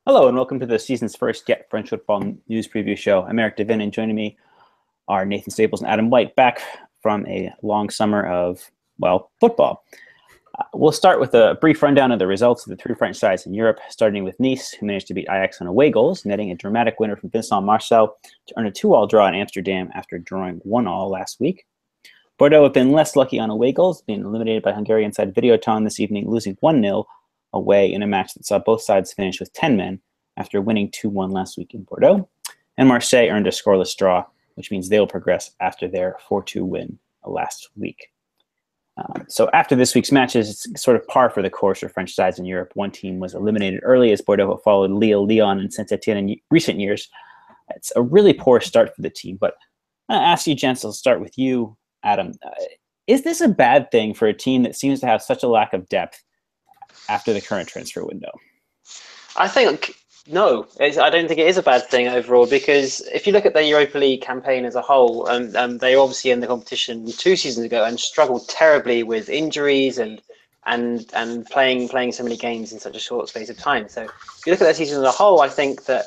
Hello and welcome to the season's first Get French Football News Preview Show. I'm Eric Devin, and joining me are Nathan Staples and Adam White, back from a long summer of, football. We'll start with a brief rundown of the results of the three French sides in Europe, starting with Nice, who managed to beat Ajax on away goals, netting a dramatic winner from Vincent Marcel to earn a 2-2 draw in Amsterdam after drawing 1-1 last week. Bordeaux have been less lucky on away goals, being eliminated by Hungarian side Videoton this evening, losing 1-0 away in a match that saw both sides finish with 10 men after winning 2-1 last week in Bordeaux. And Marseille earned a scoreless draw, which means they will progress after their 4-2 win last week. So after this week's matches, it's sort of par for the course for French sides in Europe. One team was eliminated early as Bordeaux followed Lille, Lyon, and Saint-Etienne in recent years. It's a really poor start for the team, but I'll ask you, gents, I'll start with you, Adam. Is this a bad thing for a team that seems to have such a lack of depth after the current transfer window? I think no. I don't think it is a bad thing overall, because if you look at the Europa League campaign as a whole, they were obviously in the competition 2 seasons ago and struggled terribly with injuries and playing so many games in such a short space of time. So if you look at that season as a whole, I think that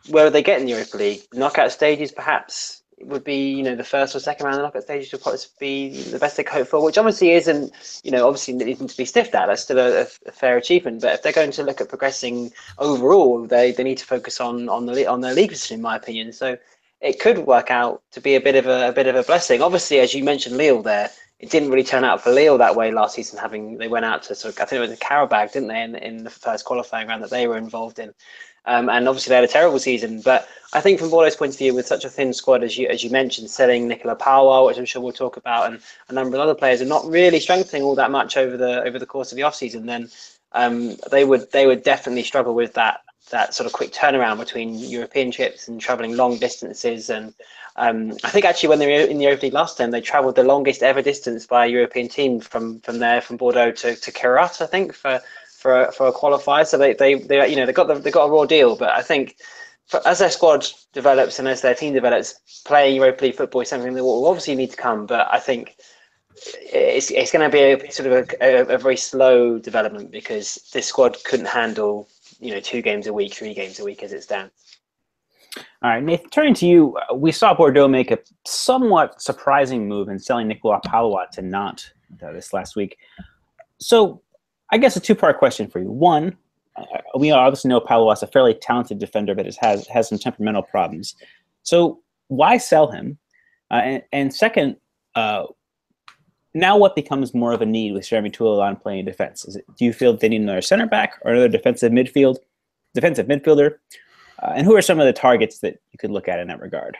where would they get in the Europa League? Knockout stages, perhaps. It would be, the first or second round of the knockout stages would probably be the best they could hope for, which obviously isn't, obviously needing to be sniffed at. That's still a fair achievement. But if they're going to look at progressing overall, they need to focus on their league position, in my opinion. So it could work out to be a bit of a blessing. Obviously, as you mentioned, Lille there, it didn't really turn out for Lille that way last season. They went out to I think it was a Carabao, didn't they, in the first qualifying round that they were involved in. And obviously they had a terrible season. But I think from Bordeaux's point of view, with such a thin squad, as you mentioned, selling Nicolas Pauwel, which I'm sure we'll talk about, and a number of other players, and not really strengthening all that much over the course of the off season, then they would definitely struggle with that sort of quick turnaround between European trips and travelling long distances. And I think actually when they were in the Europa League last time, they travelled the longest ever distance by a European team from Bordeaux to Queiroz, I think, for a qualifier. So they got a raw deal. But I think as their squad develops and as their team develops, playing Europa League football is something that will obviously need to come. But I think it's going to be a sort of a very slow development, because this squad couldn't handle 2 games a week, 3 games a week as it stands. All right, Nathan, turning to you, we saw Bordeaux make a somewhat surprising move in selling Nicolas Pauwel to Nantes this last week. So I guess a 2-part question for you. One, we obviously know Pauwel is a fairly talented defender, but has some temperamental problems. So why sell him? And second, now what becomes more of a need with Jeremy Toulalan playing defense? Do you feel they need another center back or another defensive midfielder? And who are some of the targets that you could look at in that regard?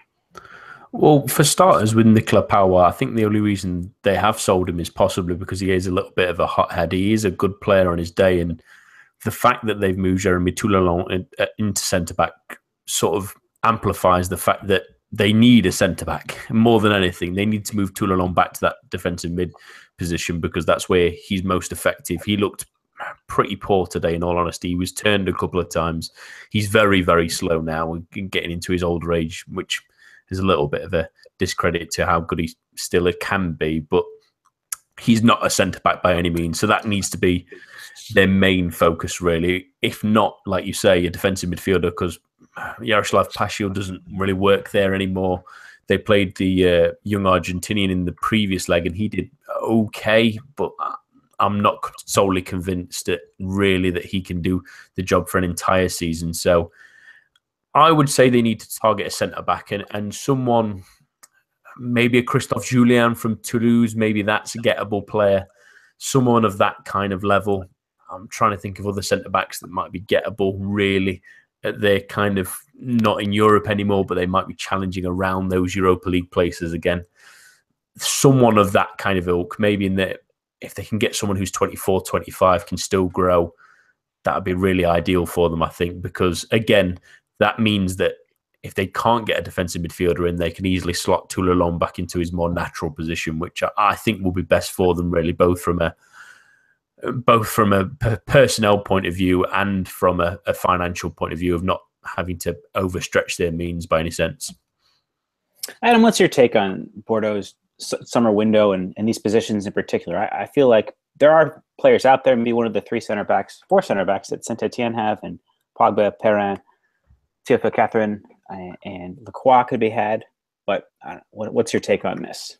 Well, for starters, with Nicolas Pauwel, I think the only reason they have sold him is possibly because he is a little bit of a hothead. He is a good player on his day, and the fact that they've moved Jeremy Toulalan into centre-back sort of amplifies the fact that they need a centre-back. More than anything, they need to move Toulalan back to that defensive mid position, because that's where he's most effective. He looked pretty poor today, in all honesty. He was turned a couple of times. He's very, very slow now, getting into his older age, which is a little bit of a discredit to how good he still can be, but he's not a centre-back by any means. So that needs to be their main focus, really. If not, like you say, a defensive midfielder, because Yaroslav Paschal doesn't really work there anymore. They played the young Argentinian in the previous leg, and he did okay, but I'm not solely convinced that he can do the job for an entire season. So I would say they need to target a centre-back and someone, maybe a Christophe Julien from Toulouse, maybe that's a gettable player, someone of that kind of level. I'm trying to think of other centre-backs that might be gettable, really. They're kind of not in Europe anymore, but they might be challenging around those Europa League places again. Someone of that kind of ilk, maybe if they can get someone who's 24, 25, can still grow, that would be really ideal for them, I think, because, again, that means that if they can't get a defensive midfielder in, they can easily slot Toulalan back into his more natural position, which I think will be best for them, really, both from a personnel point of view and from a financial point of view, of not having to overstretch their means by any sense. Adam, what's your take on Bordeaux's summer window and these positions in particular? I feel like there are players out there, maybe one of the 4 center backs that Saint-Etienne have, and Pogba, Perrin, Tiafoe Catherine, and Lacroix could be had. But what's your take on this?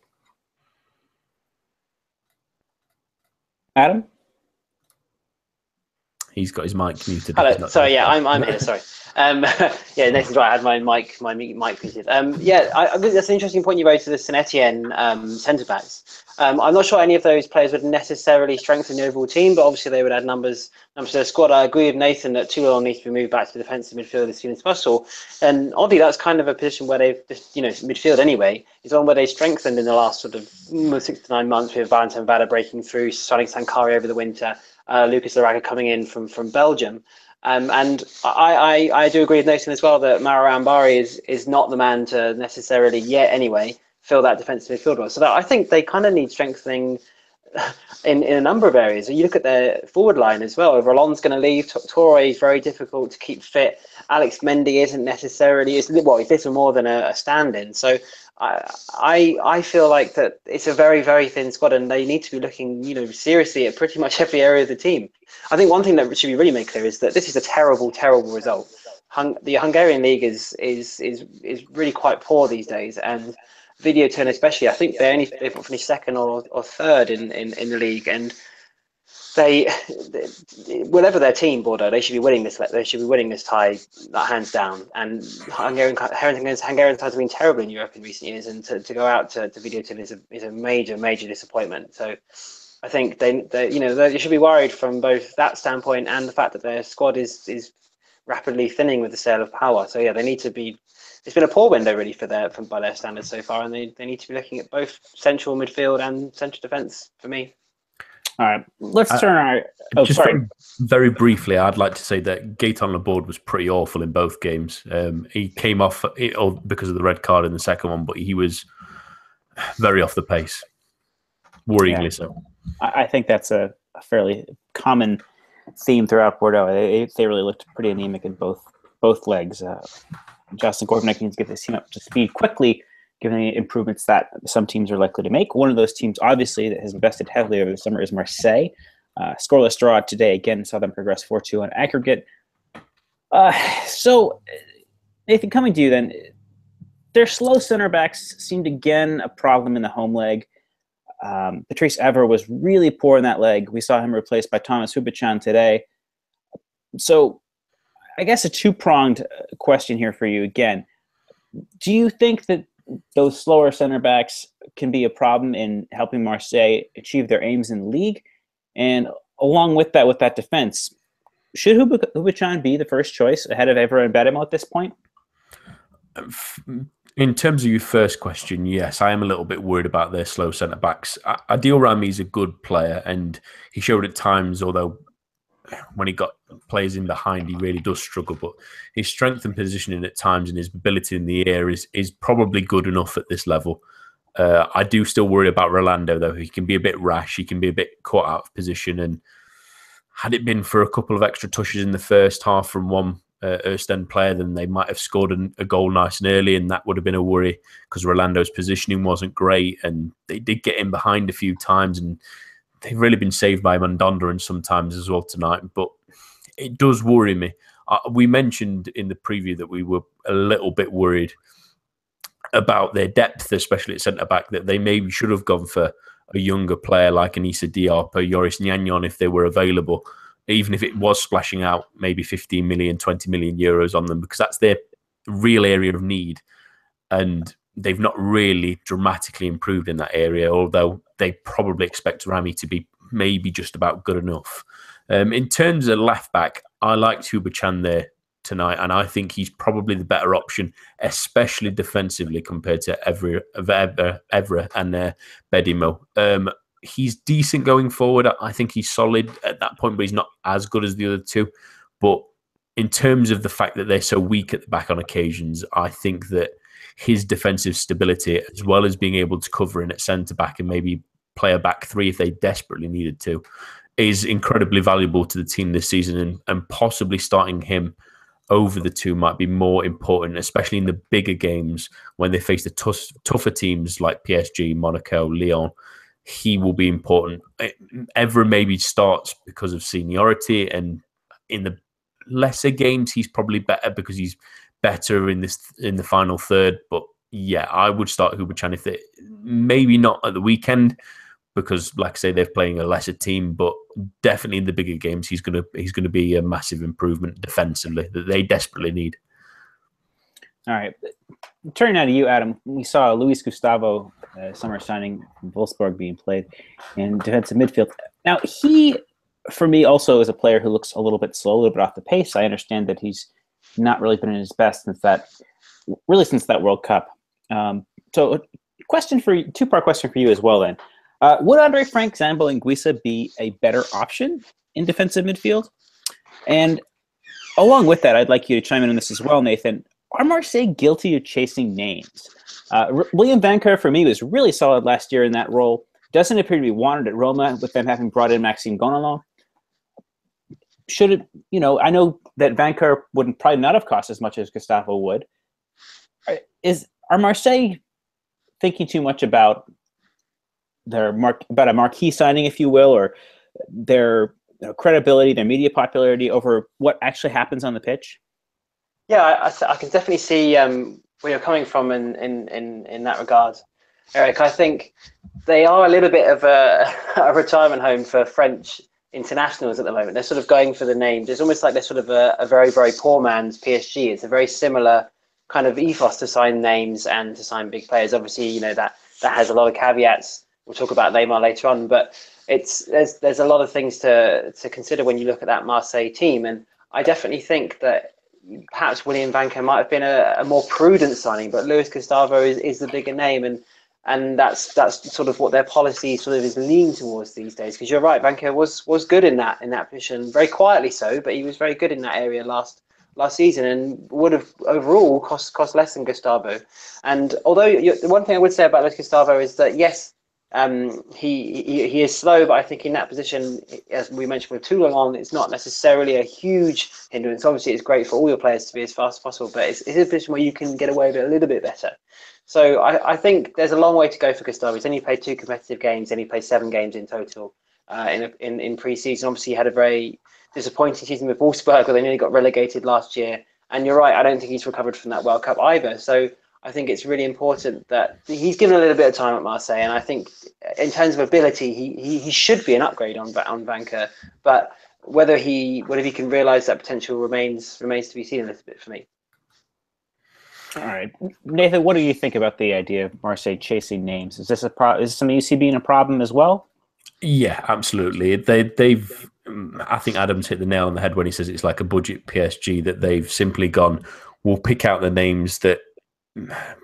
He's got his mic muted. Hello. Sorry, yeah, I'm here. Sorry. Yeah, Nathan's right. I had my mic muted. Yeah, I think that's an interesting point you raised to the Saint Etienne centre backs. I'm not sure any of those players would necessarily strengthen the overall team, but obviously they would add numbers to the squad. I agree with Nathan that Toulon needs to be moved back to the defensive midfield as soon as possible. And oddly, that's kind of a position where they've just, midfield anyway, is one where they strengthened in the last sort of 6 to 9 months with Valentin Vada breaking through, signing Sankari over the winter. Lucas Laraga coming in from Belgium. And I do agree with Nathan as well that Marouane Barry is not the man to necessarily yet anyway fill that defensive midfield role. So I think they kind of need strengthening in a number of areas. You look at their forward line as well. Roland's going to leave. Toure is very difficult to keep fit. Alex Mendy isn't necessarily he's little more than a stand-in. So I feel like that it's a very, very thin squad, and they need to be looking, seriously at pretty much every area of the team. I think one thing that should be really made clear is that this is a terrible, terrible result. The Hungarian league is really quite poor these days, and Videoton especially. I think they've finished second or third in the league, and they, whatever their team, Bordeaux, they should be winning this. They should be winning this tie, hands down. And Hungarian ties have been terrible in Europe in recent years, and to go out to Videoton is a major, major disappointment. So I think they should be worried from both that standpoint and the fact that their squad is rapidly thinning with the sale of Power. So yeah, they need to be. It's been a poor window really by their standards so far, and they need to be looking at both central midfield and central defence for me. All right, let's turn our. Very briefly, I'd like to say that Gaetan Laborde was pretty awful in both games. He came off because of the red card in the second one, but he was very off the pace, worryingly so. I think that's a fairly common theme throughout Bordeaux. They really looked pretty anemic in both legs. Justin Gorbanek needs to get this team up to speed quickly, given the improvements that some teams are likely to make. One of those teams, obviously, that has invested heavily over the summer is Marseille. Scoreless draw today. Again, saw them progress 4-2 on aggregate. So, Nathan, coming to you then, their slow center backs seemed again a problem in the home leg. Patrice Evra was really poor in that leg. We saw him replaced by Thomas Hubichan today. So, I guess a two-pronged question here for you again. Do you think that those slower center backs can be a problem in helping Marseille achieve their aims in the league? And along with that defense, should Hubichan be the first choice ahead of Evra and Bedimo at this point? In terms of your first question, yes, I am a little bit worried about their slow centre backs. Adil Rami is a good player, and he showed at times, although when he got players in behind, he really does struggle. But his strength and positioning at times and his ability in the air is probably good enough at this level. I do still worry about Rolando, though. He can be a bit rash. He can be a bit caught out of position. And had it been for a couple of extra touches in the first half from one Ersten player, then they might have scored a goal nice and early, and that would have been a worry because Rolando's positioning wasn't great. And they did get in behind a few times, and they've really been saved by Mandanda and sometimes as well tonight, but it does worry me. We mentioned in the preview that we were a little bit worried about their depth, especially at centre-back, that they maybe should have gone for a younger player like Anissa Diop or Yoris Gnagnon if they were available, even if it was splashing out maybe 15 million, 20 million euros on them, because that's their real area of need. And they've not really dramatically improved in that area, although they probably expect Rami to be maybe just about good enough. In terms of left back, I liked Hubichan there tonight, and I think he's probably the better option, especially defensively compared to Evra and Bedimo. He's decent going forward. I think he's solid at that point, but he's not as good as the other two. But in terms of the fact that they're so weak at the back on occasions, I think that his defensive stability, as well as being able to cover in at centre-back and maybe play a back three if they desperately needed to, is incredibly valuable to the team this season, and possibly starting him over the two might be more important, especially in the bigger games when they face the tougher teams like PSG, Monaco, Lyon. He will be important. Evra maybe starts because of seniority, and in the lesser games, he's probably better because he's better in the final third. But yeah, I would start Hubočan if they maybe not at the weekend because, like I say, they're playing a lesser team, but definitely in the bigger games, he's gonna be a massive improvement defensively that they desperately need. All right. Turning now to you, Adam, we saw Luis Gustavo, summer signing from Wolfsburg, being played in defensive midfield. Now, he, for me, also is a player who looks a little bit slow, a little bit off the pace. I understand that he's not really been in his best since that World Cup. So, two-part question for you as well. Then, would Andre Frank, Zambo, and Guisa be a better option in defensive midfield? And along with that, I'd like you to chime in on this as well, Nathan. Are Marseille guilty of chasing names? William Vancouver, for me, was really solid last year in that role. Doesn't appear to be wanted at Roma, with them having brought in Maxime Gonalon. Should it, I know that Vancouver wouldn't probably not have cost as much as Gustavo would. Are Marseille thinking too much about about a marquee signing, if you will, or their credibility, their media popularity over what actually happens on the pitch? Yeah, I can definitely see where you're coming from in that regard, Eric. I think they are a little bit of a retirement home for French internationals at the moment. They're sort of going for the names. It's almost like they're sort of a very, very poor man's PSG. It's a very similar kind of ethos to sign names and to sign big players. Obviously, that has a lot of caveats. We'll talk about Neymar later on, but there's a lot of things to consider when you look at that Marseille team. And I definitely think that perhaps William Vanco might have been a more prudent signing, but Luis Gustavo is the bigger name, and that's sort of what their policy sort of is leaning towards these days. Because you're right, Vanco was good in that position, very quietly so, but he was very good in that area last season and would have overall cost less than Gustavo. And although the one thing I would say about Luis Gustavo is that yes, he is slow, but I think in that position, as we mentioned with Toulon, it's not necessarily a huge hindrance. Obviously, it's great for all your players to be as fast as possible, but it's a position where you can get away with it a little bit better. So I think there's a long way to go for Gustavo. He's only played 2 competitive games, and he played 7 games in total in pre-season. Obviously, he had a very disappointing season with Wolfsburg, where they nearly got relegated last year. And you're right, I don't think he's recovered from that World Cup either. So I think it's really important that he's given a little bit of time at Marseille, and I think in terms of ability, he should be an upgrade on Vanca. But whether he can realise that potential remains to be seen a little bit for me. All right, Nathan, what do you think about the idea of Marseille chasing names? Is this something you see being a problem as well? Yeah, absolutely. They've. I think Adam's hit the nail on the head when he says it's like a budget PSG, that they've simply gone, we'll pick out the names that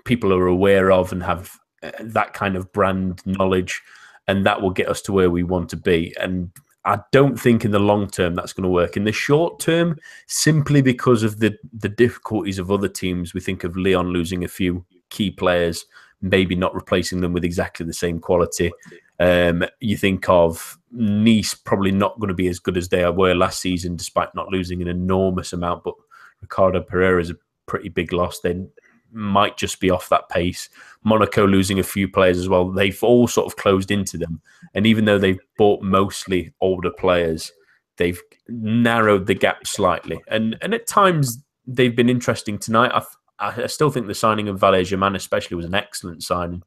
people are aware of and have that kind of brand knowledge, and that will get us to where we want to be. And I don't think in the long term that's going to work. In the short term, simply because of the difficulties of other teams, we think of Lyon losing a few key players, maybe not replacing them with exactly the same quality. You think of Nice probably not going to be as good as they were last season, despite not losing an enormous amount. But Ricardo Pereira is a pretty big loss. They might just be off that pace. Monaco losing a few players as well. They've all sort of closed into them. And even though they've bought mostly older players, they've narrowed the gap slightly. And at times, they've been interesting tonight. I still think the signing of Saint-Germain especially was an excellent signing.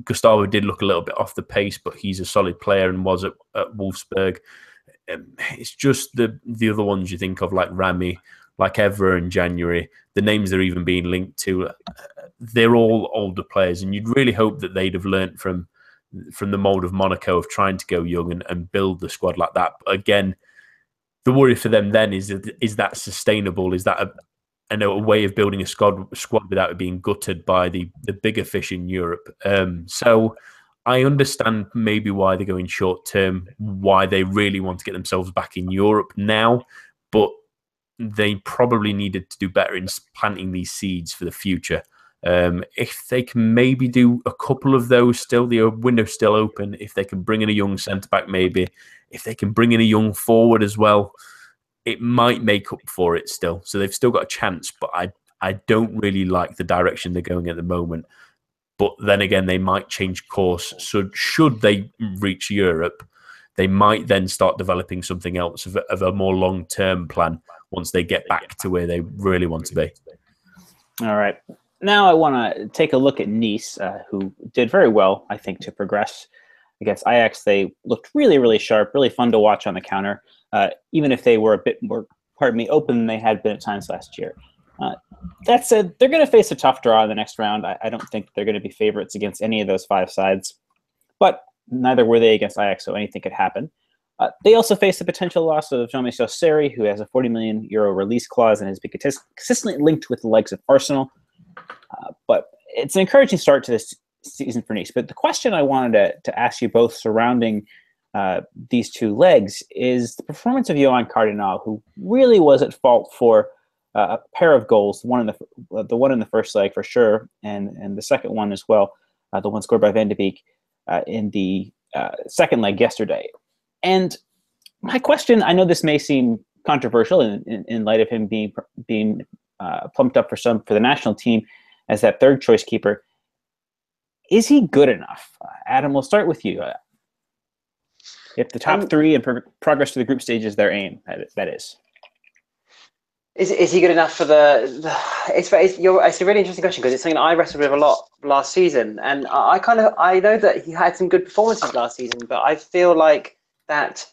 Gustavo did look a little bit off the pace, but he's a solid player and was at Wolfsburg. It's just the other ones you think of, like Rami, like Evra in January, the names they're even being linked to, they're all older players, and you'd really hope that they'd have learnt from the mould of Monaco of trying to go young and build the squad like that. But again, the worry for them then is that sustainable? Is that a way of building a squad without it being gutted by the bigger fish in Europe? So I understand maybe why they're going short term, why they really want to get themselves back in Europe now, but they probably needed to do better in planting these seeds for the future. If they can maybe do a couple of those still, the window's still open. If they can bring in a young centre-back, maybe. If they can bring in a young forward as well, it might make up for it still. So they've still got a chance, but I don't really like the direction they're going at the moment. But then again, they might change course. So should they reach Europe, they might then start developing something else of a more long-term plan once they get back to where they really want to be. All right. Now I want to take a look at Nice, who did very well, I think, to progress against Ajax. They looked really, really sharp, really fun to watch on the counter, even if they were a bit more, open than they had been at times last year. That said, they're going to face a tough draw in the next round. I don't think they're going to be favorites against any of those 5 sides, but neither were they against Ajax, so anything could happen. They also face the potential loss of Jean-Michel Seri, who has a €40 million release clause and has been consistently linked with the likes of Arsenal. But it's an encouraging start to this season for Nice. But the question I wanted to ask you both surrounding these 2 legs is the performance of Yohan Cardinal, who really was at fault for a pair of goals, the one in the first leg for sure, and the second one as well, the one scored by Van de Beek in the second leg yesterday. And my question, I know this may seem controversial in light of him being plumped up for the national team as that third choice keeper. Is he good enough? Adam, we'll start with you. If the top 3 and progress to the group stage is their aim, that is. Is he good enough for it's a really interesting question because it's something I wrestled with a lot last season, and I know that he had some good performances last season, but I feel like that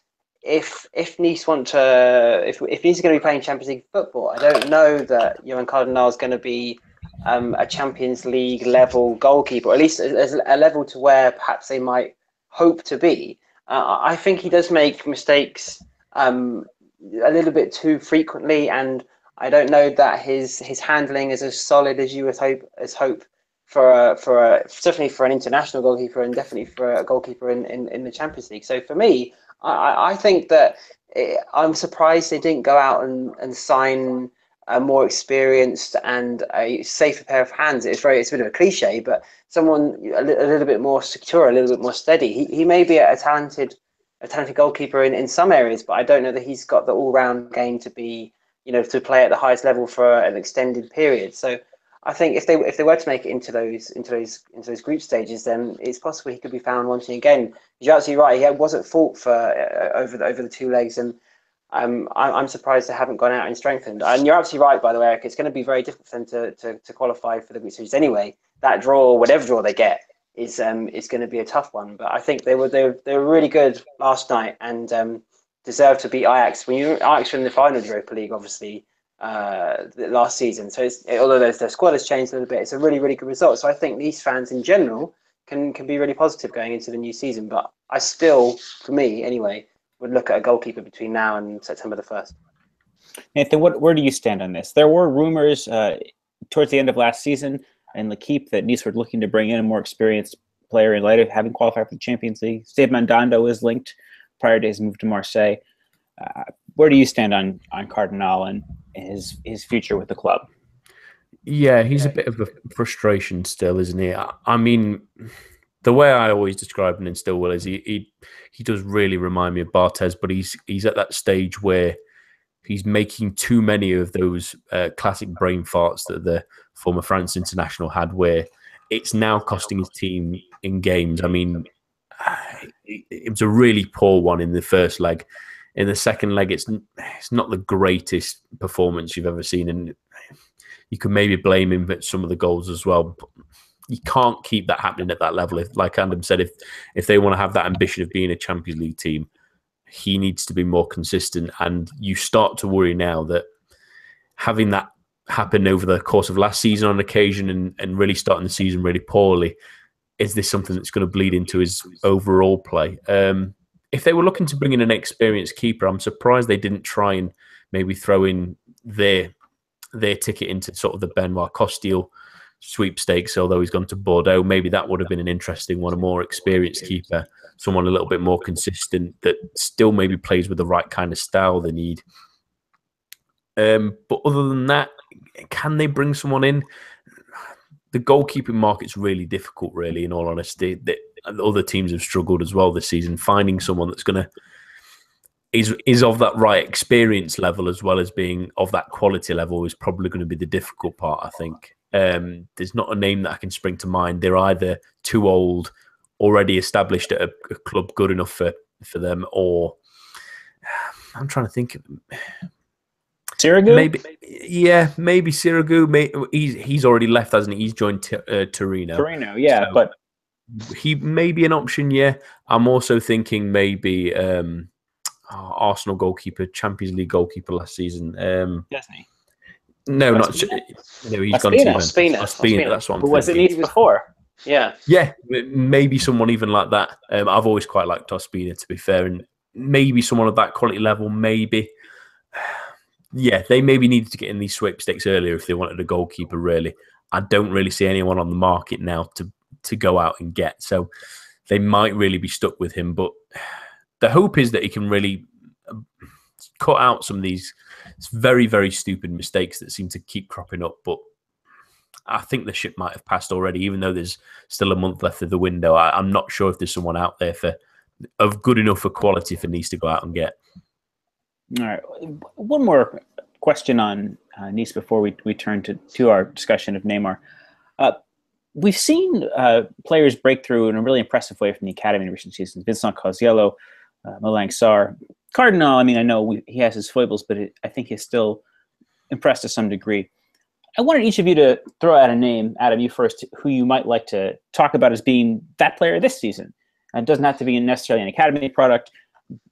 if Nice want to, if Nice is going to be playing Champions League football, I don't know that Yohan Cardinal is going to be a Champions League level goalkeeper, or at least a level to where perhaps they might hope to be. I think he does make mistakes a little bit too frequently, and I don't know that his handling is as solid as you would hope for certainly for an international goalkeeper, and definitely for a goalkeeper in the Champions League. So for me, I think that I'm surprised they didn't go out and sign a more experienced and a safer pair of hands. It's a bit of a cliche, but someone a little bit more secure, a little bit more steady. He may be a talented goalkeeper in some areas, but I don't know that he's got the all-round game to be, to play at the highest level for an extended period. So I think if they were to make it into those group stages, then it's possible he could be found wanting again. You're absolutely right. He was at fault for over the 2 legs, and I'm surprised they haven't gone out and strengthened. And you're absolutely right, by the way, Eric. It's going to be very difficult for them to qualify for the group stages anyway. That draw, whatever draw they get, is going to be a tough one. But I think they were really good last night and deserve to beat Ajax. Ajax were in the final of the Europa League, obviously, last season. So although their squad has changed a little bit, it's a really, really good result. So I think Nice fans in general can be really positive going into the new season. But I still, for me anyway, would look at a goalkeeper between now and September the 1st. Nathan, where do you stand on this? There were rumors towards the end of last season in Ligue that Nice were looking to bring in a more experienced player in light of having qualified for the Champions League. Steve Mandanda was linked prior to his move to Marseille. Where do you stand on Cardinal and his future with the club? Yeah, he's a bit of a frustration still, isn't he? I mean, the way I always describe him in Stillwell is he does really remind me of Barthez, but he's at that stage where he's making too many of those classic brain farts that the former France international had, where it's now costing his team in games. I mean, it was a really poor one in the first leg. In the second leg, it's not the greatest performance you've ever seen, and you can maybe blame him for some of the goals as well. But you can't keep that happening at that level. If, like Adam said, if they want to have that ambition of being a Champions League team, he needs to be more consistent. And you start to worry now that having that happen over the course of last season on occasion and really starting the season really poorly, is this something that's going to bleed into his overall play? If they were looking to bring in an experienced keeper, I'm surprised they didn't try and maybe throw in their ticket into sort of the Benoit Costil sweepstakes, although he's gone to Bordeaux. Maybe that would have been an interesting one, a more experienced keeper, someone a little bit more consistent that still maybe plays with the right kind of style they need. But other than that, can they bring someone in? The goalkeeping market's really difficult, really, in all honesty. Other teams have struggled as well this season. Finding someone that's going to is of that right experience level as well as being of that quality level is probably going to be the difficult part, I think. There's not a name that I can spring to mind. They're either too old, already established at a club good enough for for them, or I'm trying to think. Sirigu? Maybe Sirigu. He's already left, hasn't he? He's joined Torino. Torino, yeah, so but he may be an option. Yeah, I'm also thinking maybe Arsenal goalkeeper, Champions League goalkeeper last season. Doesn't he? No, not no. He's gone to Juventus. Ospina, that's what I'm thinking. Was it Nice before? Yeah, maybe someone even like that. I've always quite liked Ospina, to be fair, and maybe someone of that quality level. Maybe, yeah, they maybe needed to get in these sweepstakes earlier if they wanted a goalkeeper. Really, I don't really see anyone on the market now to go out and get. So they might really be stuck with him. But the hope is that he can really cut out some of these very, very stupid mistakes that seem to keep cropping up. But I think the ship might have passed already, even though there's still a month left of the window. I'm not sure if there's someone out there of good enough for quality for Nice to go out and get. All right. One more question on Nice before we turn to our discussion of Neymar. We've seen players break through in a really impressive way from the academy in recent seasons. Vincent Cosiello, Malang Sarr. Cardinal, I mean, I know he has his foibles, but I think he's still impressed to some degree. I wanted each of you to throw out a name, Adam, you first, who you might like to talk about as being that player this season. And it doesn't have to be necessarily an academy product.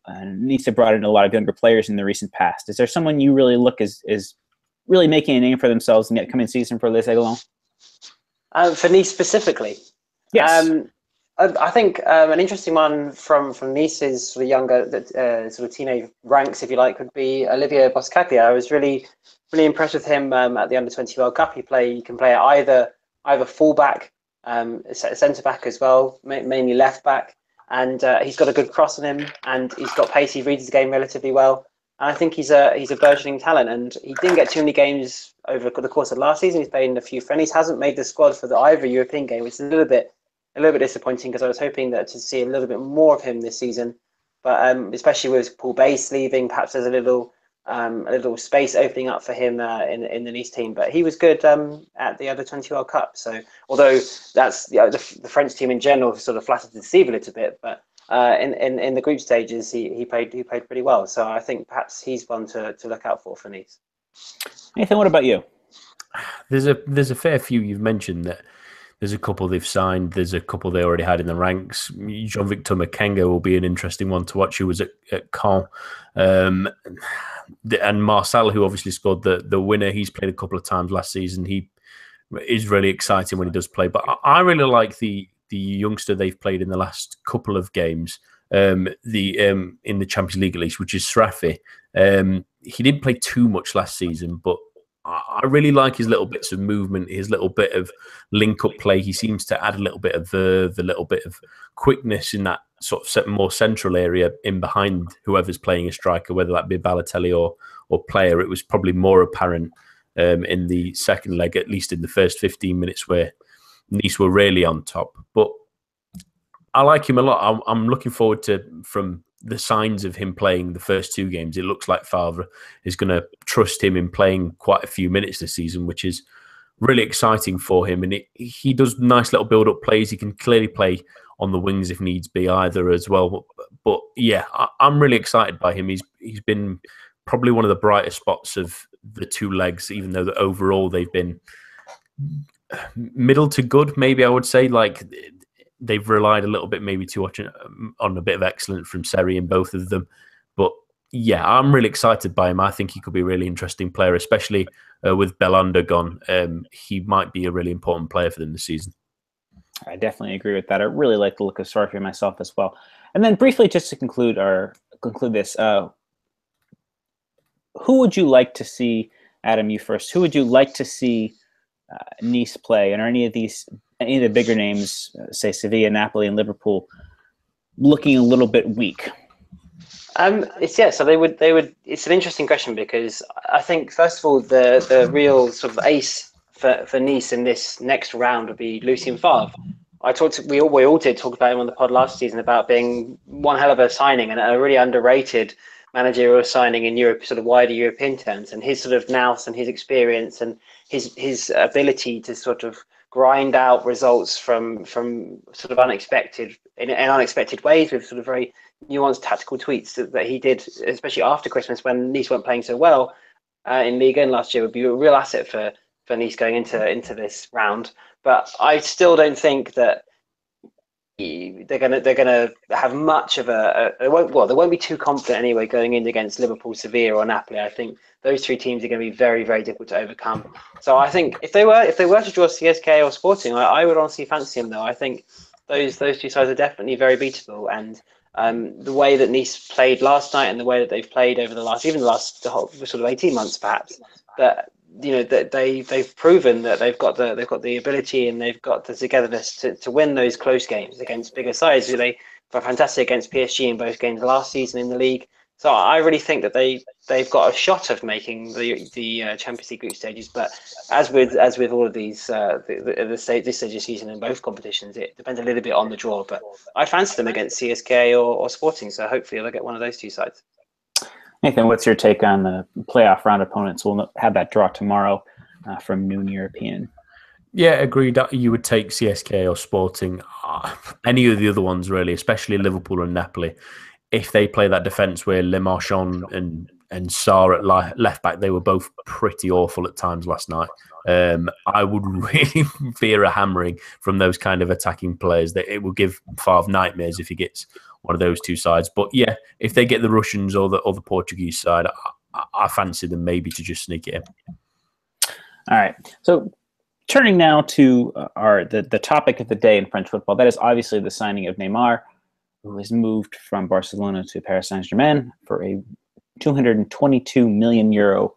Nice have brought in a lot of younger players in the recent past. Is there someone you really look is really making a name for themselves in the upcoming season for Les Aiglons? For Nice specifically? Yes. I think an interesting one from Nice's sort of younger, sort of teenage ranks, if you like, would be Olivier Boscaglia. I was really impressed with him at the Under-20 World Cup. He can play at either fullback, centre back as well, mainly left back, and he's got a good cross on him, and he's got pace. He reads the game relatively well, and I think he's a burgeoning talent. And he didn't get too many games over the course of last season. He's played in a few friendlies. Hasn't made the squad for the either European game, which is a little bit disappointing because I was hoping that to see a little bit more of him this season. But especially with Paul Bass leaving, perhaps there's a little space opening up for him in the Nice team. But he was good at the Under-20 World Cup. So although that's the French team in general sort of flattered to deceive a little bit, but in the group stages he played pretty well. So I think perhaps he's one to look out for Nice. Nathan, what about you? There's a fair few you've mentioned that. There's a couple they've signed. There's a couple they already had in the ranks. Jean-Victor Makenga will be an interesting one to watch, who was at Caen. And Marcel, who obviously scored the winner, he's played a couple of times last season. He is really exciting when he does play. But I really like the youngster they've played in the last couple of games, in the Champions League at least, which is Sraffi. He didn't play too much last season, but I really like his little bits of movement, his little bit of link-up play. He seems to add a little bit of verve, a little bit of quickness in that sort of more central area in behind whoever's playing a striker, whether that be Balotelli or Player. It was probably more apparent in the second leg, at least in the first 15 minutes where Nice were really on top. But I like him a lot. I'm looking forward to, from the signs of him playing the first two games, it looks like Favre is going to trust him in playing quite a few minutes this season, which is really exciting for him. And he does nice little build-up plays. He can clearly play on the wings if needs be either as well. But yeah, I'm really excited by him. He's been probably one of the brightest spots of the two legs, even though overall they've been middle to good, maybe I would say. Like, they've relied a little bit maybe too much on a bit of excellence from Seri in both of them. But yeah, I'm really excited by him. I think he could be a really interesting player, especially with Belhanda gone. He might be a really important player for them this season. I definitely agree with that. I really like the look of Sraffi myself as well. And then briefly, just to conclude this, who would you like to see, Adam, you first, who would you like to see Nice play? And are any of the bigger names, say Sevilla, Napoli, and Liverpool, looking a little bit weak? So they would. It's an interesting question because I think first of all the real sort of ace for Nice in this next round would be Lucien Favre. We all did talk about him on the pod last season about being one hell of a signing and a really underrated managerial signing in Europe, sort of wider European terms, and his sort of nous and his experience and his ability to sort of grind out results from sort of unexpected in unexpected ways with sort of very nuanced tactical tweets that he did, especially after Christmas when Nice weren't playing so well in Ligue last year, would be a real asset for Nice going into this round. But I still don't think that they're gonna have much of they won't be too confident anyway going in against Liverpool, Sevilla, or Napoli. I think those three teams are going to be very, very difficult to overcome. So I think if they were to draw CSK or Sporting, I would honestly fancy them though. I think those two sides are definitely very beatable, and the way that Nice played last night and the way that they've played over the last whole sort of 18 months perhaps, that that they've proven that they've got the ability and they've got the togetherness to win those close games against bigger sides. They were fantastic against PSG in both games last season in the league. So I really think that they've got a shot of making the Champions League group stages. But as with all of these this stage of season in both competitions, it depends a little bit on the draw. But I fancy them against CSK or Sporting, so hopefully they'll get one of those two sides. Nathan, what's your take on the playoff round opponents? We'll have that draw tomorrow from noon European. Yeah, agreed. You would take CSK or Sporting, any of the other ones really, especially Liverpool and Napoli. If they play that defence where Le Marchand and Sarr at left back, they were both pretty awful at times last night. I would really fear a hammering from those kind of attacking players. That it will give Favre nightmares if he gets one of those two sides. But yeah, if they get the Russians or the Portuguese side, I fancy them maybe to just sneak it in. All right. So turning now to the topic of the day in French football, that is obviously the signing of Neymar, who has moved from Barcelona to Paris Saint-Germain for a 222 million euro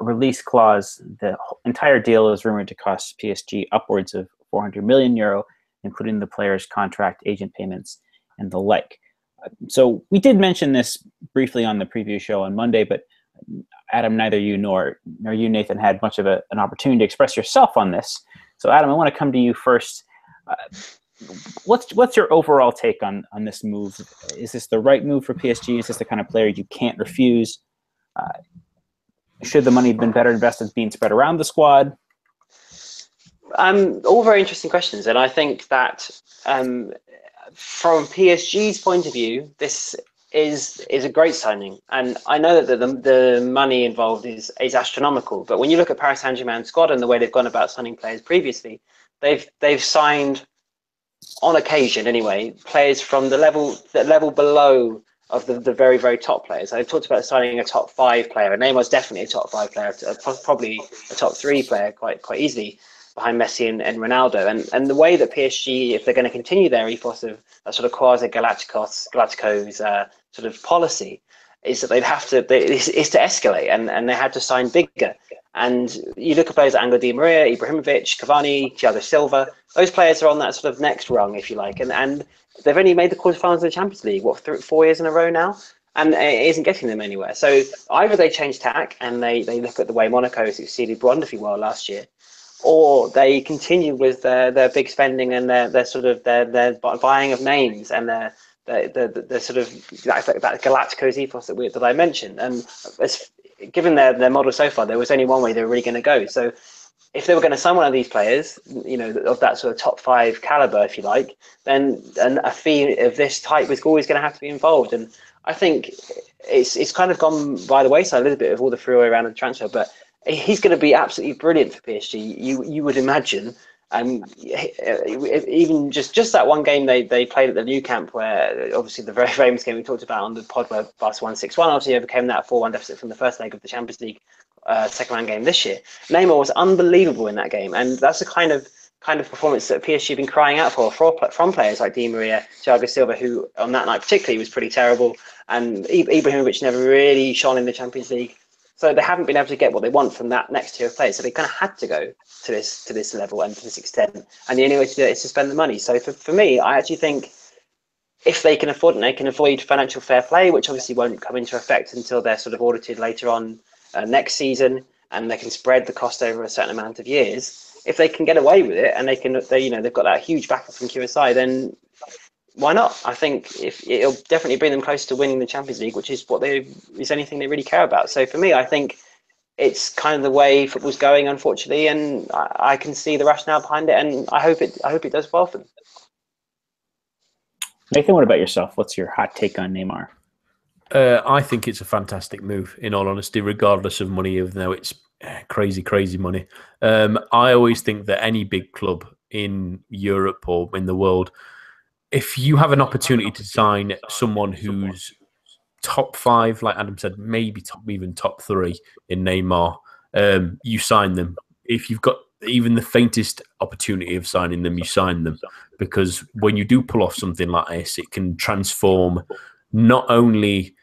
release clause. The entire deal is rumored to cost PSG upwards of 400 million euro, including the player's contract, agent payments, and the like. So we did mention this briefly on the preview show on Monday, but Adam, neither you nor you, Nathan, had much of an opportunity to express yourself on this. So Adam, I want to come to you first. What's your overall take on this move? Is this the right move for PSG? Is this the kind of player you can't refuse? Should the money have been better invested being spread around the squad? All very interesting questions, and I think that from PSG's point of view, this is a great signing, and I know that the money involved is astronomical. But when you look at Paris Saint-Germain's squad and the way they've gone about signing players previously, they've signed, on occasion anyway, players from the level below of the very, very top players. I've talked about signing a top 5 player, and Neymar's definitely a top 5 player, probably a top 3 player quite easily behind Messi and Ronaldo. And the way that PSG, if they're going to continue their ethos of that sort of Galacticos sort of policy, is that they'd have to is to escalate, and they had to sign bigger. And you look at players like Angel Di Maria, Ibrahimovic, Cavani, Thiago Silva. Those players are on that sort of next rung, if you like, and they've only made the quarterfinals of the Champions League 4 years in a row now, and it isn't getting them anywhere. So either they change tack and they look at the way Monaco succeeded wonderfully well last year, or they continue with their big spending and their sort of their buying of names and their sort of that Galacticos ethos that I mentioned. And given their model so far, there was only one way they were really going to go. So if they were going to sign one of these players, of that sort of top 5 caliber, if you like, then a fee of this type was always going to have to be involved. And I think it's kind of gone by the wayside a little bit of all the freeway around the transfer, but he's going to be absolutely brilliant for PSG. You would imagine. Even just that one game they played at the Nou Camp, where obviously the very famous game we talked about on the pod where Barca won 6-1, obviously overcame that 4-1 deficit from the first leg of the Champions League second round game this year. Neymar was unbelievable in that game, and that's the kind of performance that PSG have been crying out from players like Di Maria, Thiago Silva, who on that night particularly was pretty terrible, and Ibrahimovic never really shone in the Champions League. So they haven't been able to get what they want from that next tier of players. So they kind of had to go to this level and to this extent. And the only way to do it is to spend the money. So for me, I actually think if they can afford it, they can avoid financial fair play, which obviously won't come into effect until they're sort of audited later on next season, and they can spread the cost over a certain amount of years. If they can get away with it, and they've got that huge backup from QSI, then why not? I think it'll definitely bring them closer to winning the Champions League, which is anything they really care about. So for me, I think it's kind of the way football's going, unfortunately, and I can see the rationale behind it, and I hope it does well for them. Nathan, what about yourself? What's your hot take on Neymar? I think it's a fantastic move, in all honesty, regardless of money, even though it's crazy, crazy money. I always think that any big club in Europe or in the world, if you have an opportunity to sign someone who's top 5, like Adam said, maybe even top 3 in Neymar, you sign them. If you've got even the faintest opportunity of signing them, you sign them. Because when you do pull off something like this, it can transform not only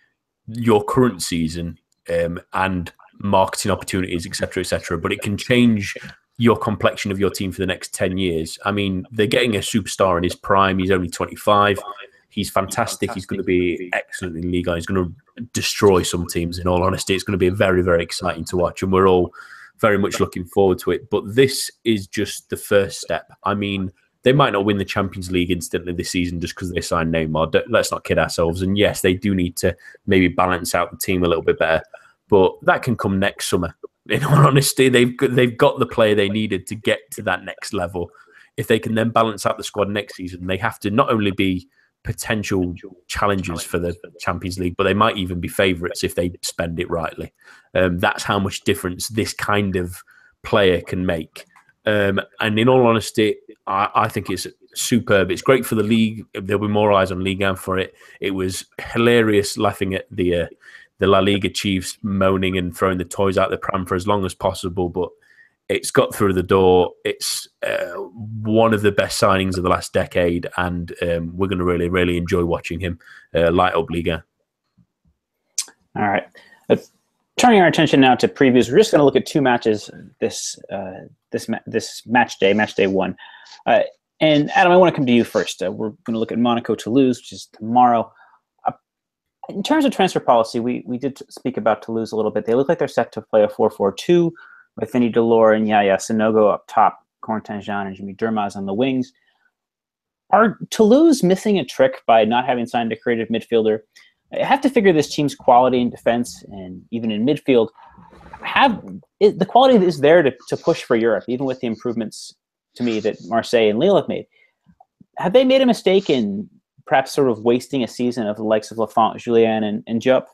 your current season and marketing opportunities, etc., but it can change your complexion of your team for the next 10 years. I mean, they're getting a superstar in his prime. He's only 25. He's fantastic. He's going to be excellent in Ligue. He's going to destroy some teams, in all honesty. It's going to be very, very exciting to watch, and we're all very much looking forward to it. But this is just the first step. I mean, they might not win the Champions League instantly this season just because they signed Neymar. Let's not kid ourselves. And yes, they do need to maybe balance out the team a little bit better, but that can come next summer. In all honesty, they've got the player they needed to get to that next level. If they can then balance out the squad next season, they have to not only be potential challengers for the Champions League, but they might even be favourites if they spend it rightly. That's how much difference this kind of player can make. And in all honesty, I think it's superb. It's great for the league. There'll be more eyes on Ligue 1 for it. It was hilarious laughing at the La Liga chiefs moaning and throwing the toys out the pram for as long as possible, but it's got through the door. It's one of the best signings of the last decade, and we're going to really, really enjoy watching him light up Liga. All right. Turning our attention now to previews, we're just going to look at 2 matches this match day 1. And Adam, I want to come to you first. We're going to look at Monaco-Toulouse, which is tomorrow. In terms of transfer policy, we did speak about Toulouse a little bit. They look like they're set to play a 4-4-2 with Vinny Delors and Yaya Sanogo up top, Corentin Jean and Jimmy Durmaz on the wings. Are Toulouse missing a trick by not having signed a creative midfielder? I have to figure this team's quality in defense and even in midfield, the quality is there to push for Europe, even with the improvements, to me, that Marseille and Lille have made. Have they made a mistake in perhaps sort of wasting a season of the likes of Lafont, Julien, and Diop?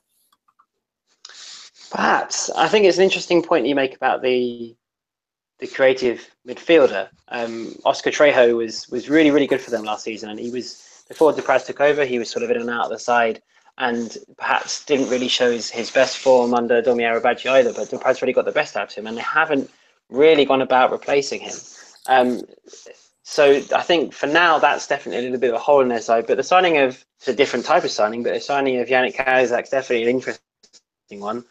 Perhaps. I think it's an interesting point you make about the creative midfielder. Oscar Trejo was really, really good for them last season, and he was, before Depraz took over, he was sort of in and out of the side, and perhaps didn't really show his best form under Domi Arabadji either, but Depraz really got the best out of him, and they haven't really gone about replacing him. So I think for now, that's definitely a little bit of a hole in their side, but the signing of, it's a different type of signing, but the signing of Yannick Cahuzac's definitely an interesting one.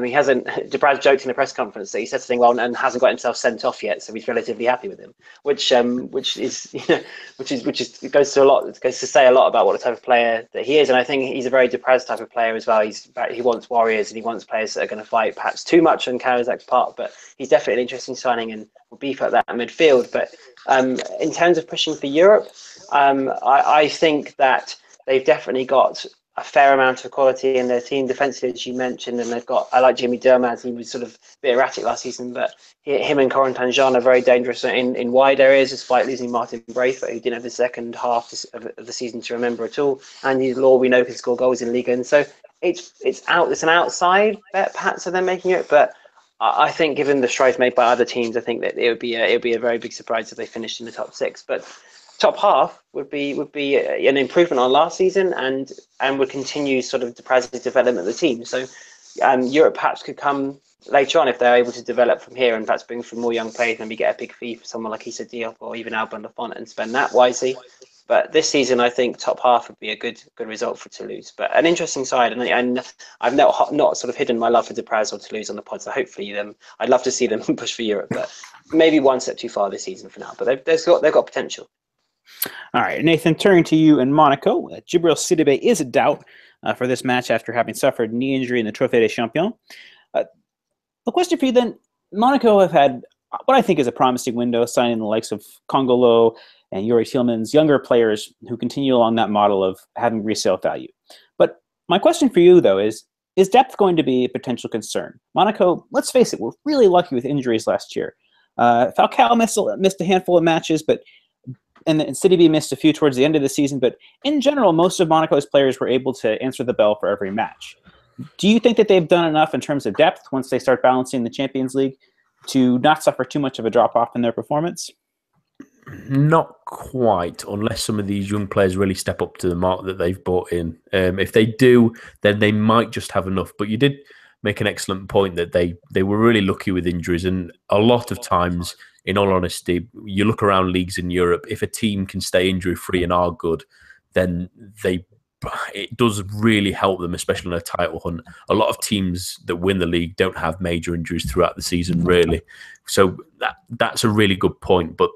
He hasn't. Depraz joked in a press conference that he's settling well and hasn't got himself sent off yet, so he's relatively happy with him. Which is it goes to say a lot about what the type of player that he is, and I think he's a very Depraz type of player as well. He wants warriors and he wants players that are going to fight, perhaps too much on Cahuzac's part, but he's definitely an interesting signing and will beef up that midfield. But in terms of pushing for Europe, I think that they've definitely got a fair amount of quality in their team defensively, as you mentioned, and they've got, I like Jimmy Durmaz. He was sort of a bit erratic last season, but him and Corentin Jean are very dangerous in wide areas, despite losing Martin Braithwaite, who didn't have the second half of the season to remember at all. And Delors, we know, can score goals in Ligue 1. So it's an outside bet, perhaps, of them making it, but I think given the strides made by other teams, I think that it would be a very big surprise if they finished in the top 6. But top half would be an improvement on last season and would continue sort of Depraz's development of the team. So Europe perhaps could come later on if they're able to develop from here and perhaps bring from more young players, maybe get a big fee for someone like Issa Diop or even Alban Lafont and spend that wisely. But this season, I think top half would be a good result for Toulouse. But an interesting side, and I've not sort of hidden my love for Depraz or Toulouse on the pod. So hopefully, I'd love to see them push for Europe, but maybe one step too far this season for now. But they've got potential. All right, Nathan, turning to you in Monaco. Djibril Sidibe is a doubt for this match after having suffered knee injury in the Trophée des Champions. The question for you then, Monaco have had what I think is a promising window, signing the likes of Congolo and Yuri Tillmans, younger players who continue along that model of having resale value. But my question for you, though, is is depth going to be a potential concern? Monaco, let's face it, we're really lucky with injuries last year. Falcao missed a handful of matches, and City B missed a few towards the end of the season. But in general, most of Monaco's players were able to answer the bell for every match. Do you think that they've done enough in terms of depth once they start balancing the Champions League to not suffer too much of a drop-off in their performance? Not quite, unless some of these young players really step up to the mark that they've brought in. If they do, then they might just have enough. But you did make an excellent point that they were really lucky with injuries. And a lot of times, in all honesty, you look around leagues in Europe, if a team can stay injury-free and are good, then it does really help them, especially in a title hunt. A lot of teams that win the league don't have major injuries throughout the season, really. So that's a really good point. But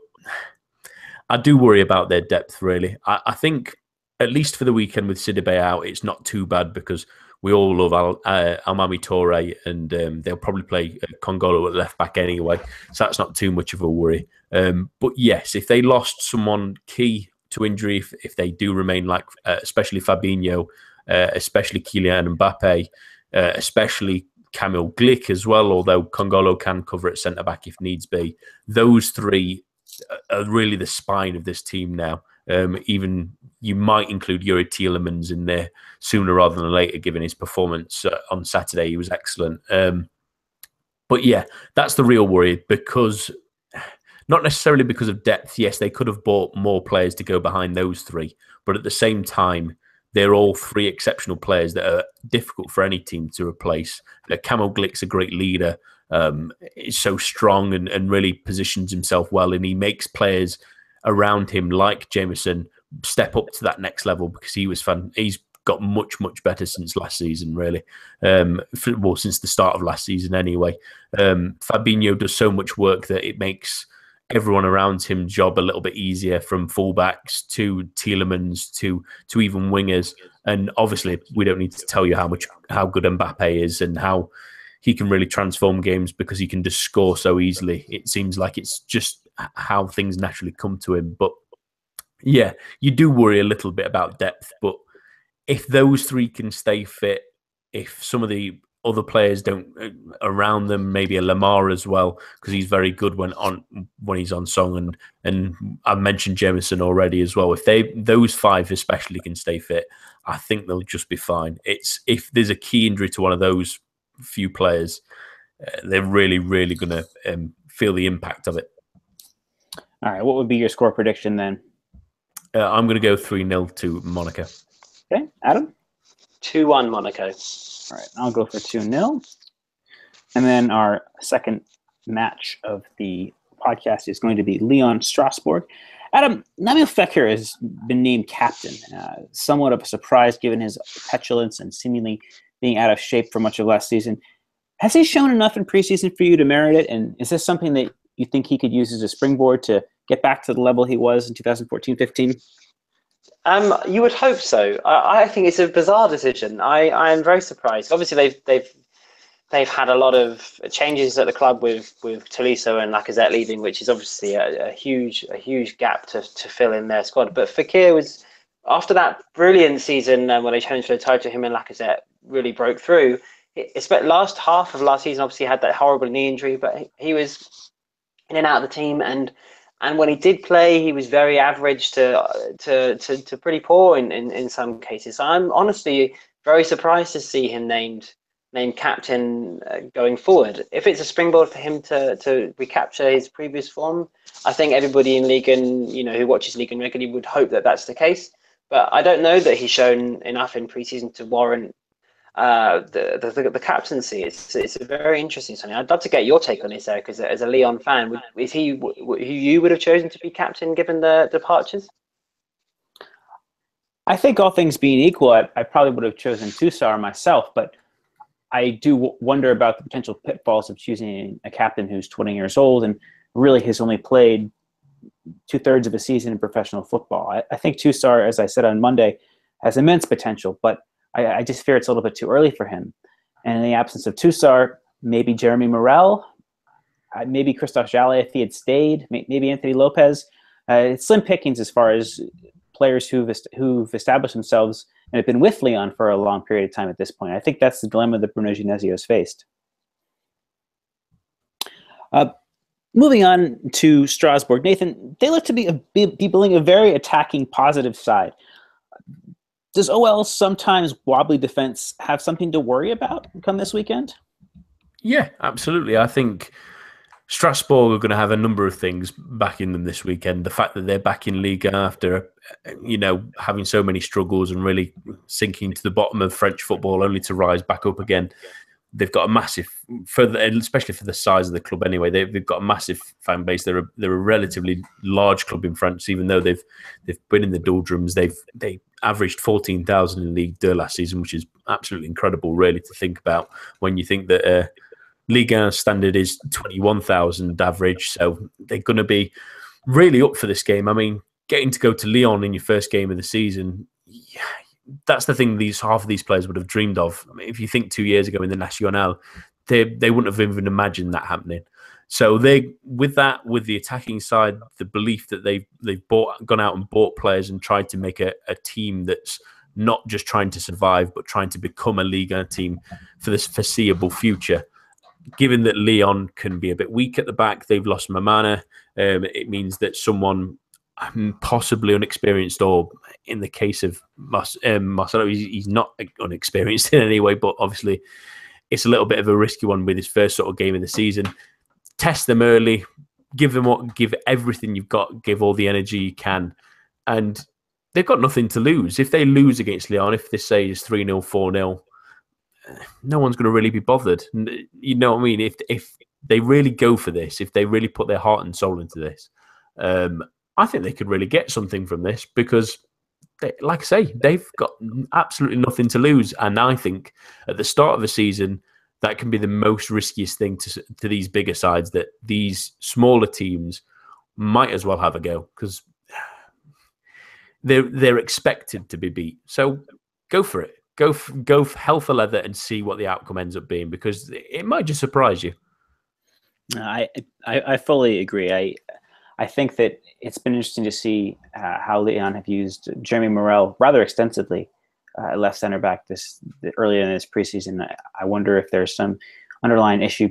I do worry about their depth, really. I think, at least for the weekend with Sidibe out, it's not too bad because we all love Almami Toure, and they'll probably play Congolo at left back anyway. So that's not too much of a worry. But yes, if they lost someone key to injury, if they do remain like, especially Fabinho, especially Kylian Mbappe, especially Kamil Glik as well, although Congolo can cover at centre-back if needs be. Those three are really the spine of this team now. Even you might include Yuri Tielemans in there sooner rather than later, given his performance on Saturday. He was excellent. But yeah, that's the real worry, because not necessarily because of depth. Yes, they could have bought more players to go behind those three, but at the same time, they're all three exceptional players that are difficult for any team to replace. Kamil Glik's a great leader. He's so strong and really positions himself well, and he makes players around him like Jameson step up to that next level, because he was fun. He's got much, much better since last season, really. Since the start of last season anyway. Fabinho does so much work that it makes everyone around him job a little bit easier, from fullbacks to Tielemans to even wingers. And obviously, we don't need to tell you how good Mbappe is and how he can really transform games, because he can just score so easily. It seems like it's just how things naturally come to him. But yeah, you do worry a little bit about depth. But if those three can stay fit, if some of the other players don't around them, maybe a Lamar as well, because he's very good when he's on song, and I mentioned Jameson already as well. If those five especially can stay fit, I think they'll just be fine. It's if there's a key injury to one of those few players, they're really, really going to feel the impact of it. All right, what would be your score prediction then? I'm going to go 3-0 to Monaco. Okay, Adam? 2-1 Monaco. All right, I'll go for 2-0. And then our second match of the podcast is going to be Lyon-Strasbourg. Adam, Nabil Fekir has been named captain. Somewhat of a surprise given his petulance and seemingly being out of shape for much of last season. Has he shown enough in preseason for you to merit it? And is this something that you think he could use as a springboard to get back to the level he was in 2014-15? You would hope so. I think it's a bizarre decision. I am very surprised. Obviously, they've had a lot of changes at the club with Tolisso and Lacazette leaving, which is obviously a huge gap to fill in their squad. But Fekir was, after that brilliant season when they challenged for the title, him and Lacazette really broke through. Last half of last season, obviously had that horrible knee injury, but he was in and out of the team, and when he did play, he was very average to pretty poor in some cases. So I'm honestly very surprised to see him named captain going forward. If it's a springboard for him to recapture his previous form, I think everybody in Ligue, who watches Ligue regularly, would hope that that's the case. But I don't know that he's shown enough in preseason to warrant the captaincy. It's a very interesting something. I'd love to get your take on this, Eric, as a Lyon fan. Is he who you would have chosen to be captain given the departures? I think all things being equal, I probably would have chosen Toussaint myself, but I do wonder about the potential pitfalls of choosing a captain who's 20 years old and really has only played 2/3 of a season in professional football. I think Toussaint, as I said on Monday, has immense potential, but I just fear it's a little bit too early for him. And in the absence of Toussaint, maybe Jeremy Morel, maybe Christophe Jallet if he had stayed, maybe Anthony Lopez. It's slim pickings as far as players who've established themselves and have been with Lyon for a long period of time at this point. I think that's the dilemma that Bruno Genesio has faced. Moving on to Strasbourg, Nathan, they look to be building a very attacking, positive side. Does OL's sometimes wobbly defense have something to worry about come this weekend? Yeah, absolutely. I think Strasbourg are going to have a number of things back in them this weekend. The fact that they're back in Ligue after, having so many struggles and really sinking to the bottom of French football, only to rise back up again. They've got a massive, especially for the size of the club anyway, they've got a massive fan base. They're a relatively large club in France, even though they've been in the doldrums. They averaged 14,000 in Ligue 2 last season, which is absolutely incredible, really, to think about when you think that Ligue 1 standard is 21,000 average. So they're going to be really up for this game. I mean, getting to go to Lyon in your first game of the season, that's the thing half of these players would have dreamed of. I mean, if you think 2 years ago in the National, they wouldn't have even imagined that happening. So with the attacking side, the belief that they've gone out and bought players and tried to make a team that's not just trying to survive, but trying to become a Ligue 1 team for this foreseeable future. Given that Lyon can be a bit weak at the back, they've lost Mamana. It means that someone possibly unexperienced, or in the case of Marcelo, he's not unexperienced in any way, but obviously it's a little bit of a risky one with his first sort of game of the season. Test them early, give everything you've got, give all the energy you can, and they've got nothing to lose. If they lose against Lyon, if this say is 3-0, 4-0, no one's going to really be bothered. You know what I mean? If they really go for this, if they really put their heart and soul into this, I think they could really get something from this because, like I say, they've got absolutely nothing to lose. And I think at the start of the season, that can be the most riskiest thing to these bigger sides, that these smaller teams might as well have a go because they're expected to be beat. So go for it. Go hell for leather and see what the outcome ends up being, because it might just surprise you. I fully agree. I think that it's been interesting to see how Lyon have used Jeremy Morel rather extensively left center back earlier in this preseason. I wonder if there's some underlying issue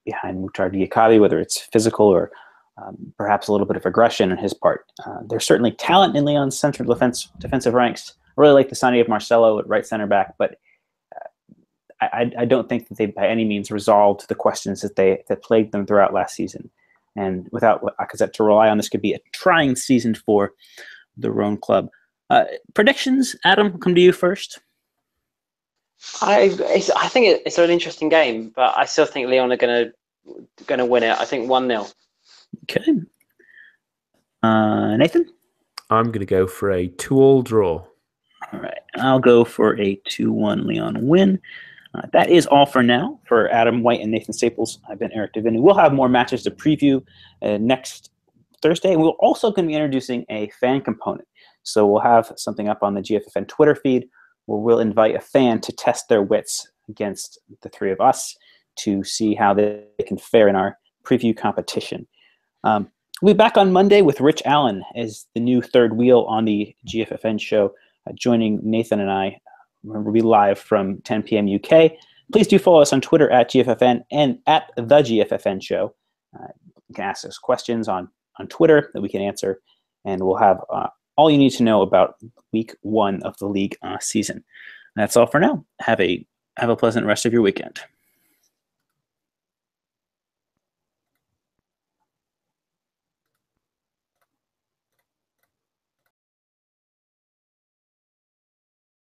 behind Mukhtar Diakabi, whether it's physical or perhaps a little bit of aggression on his part. There's certainly talent in Lyon's central defensive ranks. I really like the signing of Marcelo at right center back, but I don't think that they by any means resolved the questions that plagued them throughout last season. And without Lacazette to rely on, this could be a trying season for the Rhone club. Predictions, Adam, come to you first. I think it's an interesting game, but I still think Lyon are going to win it. I think 1-0. Okay. Nathan? I'm going to go for a 2-2 draw. All right. I'll go for a 2-1 Lyon win. That is all for now. For Adam White and Nathan Staples, I've been Eric Devin. We'll have more matches to preview next Thursday. We're also going to be introducing a fan component. So we'll have something up on the GFFN Twitter feed where we'll invite a fan to test their wits against the three of us to see how they can fare in our preview competition. We'll be back on Monday with Rich Allen as the new third wheel on the GFFN show, joining Nathan and I. We'll be live from 10 p.m. UK. Please do follow us on Twitter at GFFN and at the GFFN show. You can ask us questions on Twitter that we can answer, and we'll have all you need to know about week 1 of the league season. That's all for now. Have a pleasant rest of your weekend.